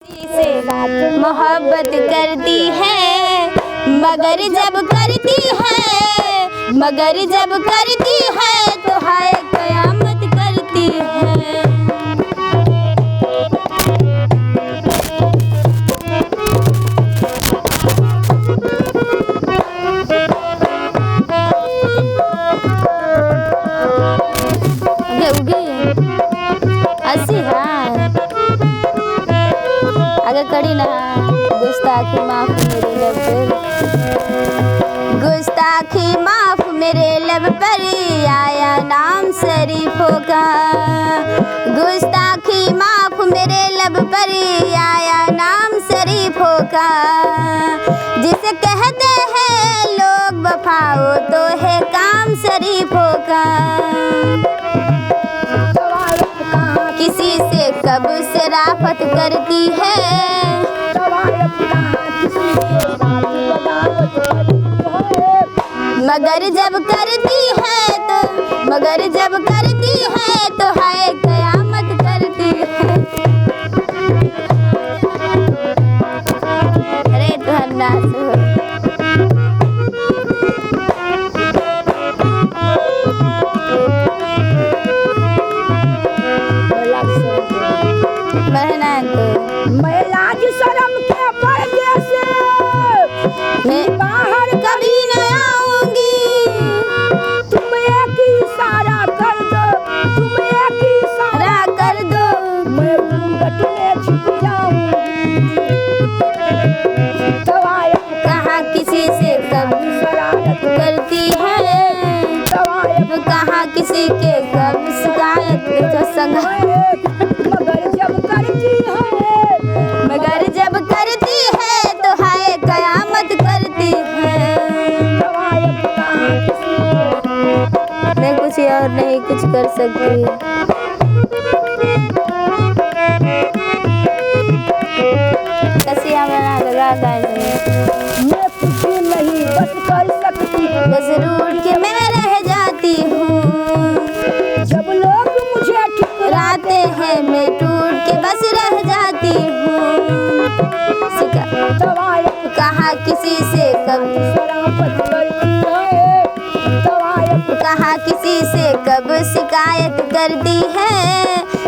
से मोहब्बत करती है मगर जब करती है तो हाय कयामत करती है। अगर कड़ी ना गुस्ताखी माफ मेरे लब पर, गुस्ताखी माफ मेरे लब पर आया नाम शरीफों का। गुस्ताखी माफ मेरे लब पर आया नाम शरीफों का। जिसे कहते हैं लोग वफाओ तो है काम शरीफों का। किसी से कब शराफत करती है मगर जब करती है तो हाय कयामत करती है। अरे तुहर नास हो। मैं लाज शर्म के पर्दे से मैं बाहर कभी न आऊंगी। तुम एक इशारा कर दो, तुम एक इशारा कर दो मैं घूंघट में छिप जाऊंगी। तवायफ कहाँ किसी से कब शरारत करती है, कहाँ किसी के कब शिकायत तो संग। मगर जब करती है तो हाय कयामत करती है। मैं कुछ और नहीं कुछ कर सकती। कसिया बना लगा मैं कुछ नहीं बस कर सकती, बस रूठ के मैं रह जाती हूँ। जब लोग मुझे ठुकराते हैं मैं टूट के बस रह जाती हूँ। कहाँ किसी से कब कहाँ किसी से कब शिकायत करती है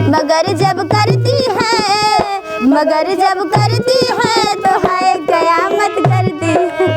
मगर जब करती है तो हाय कयामत करती है।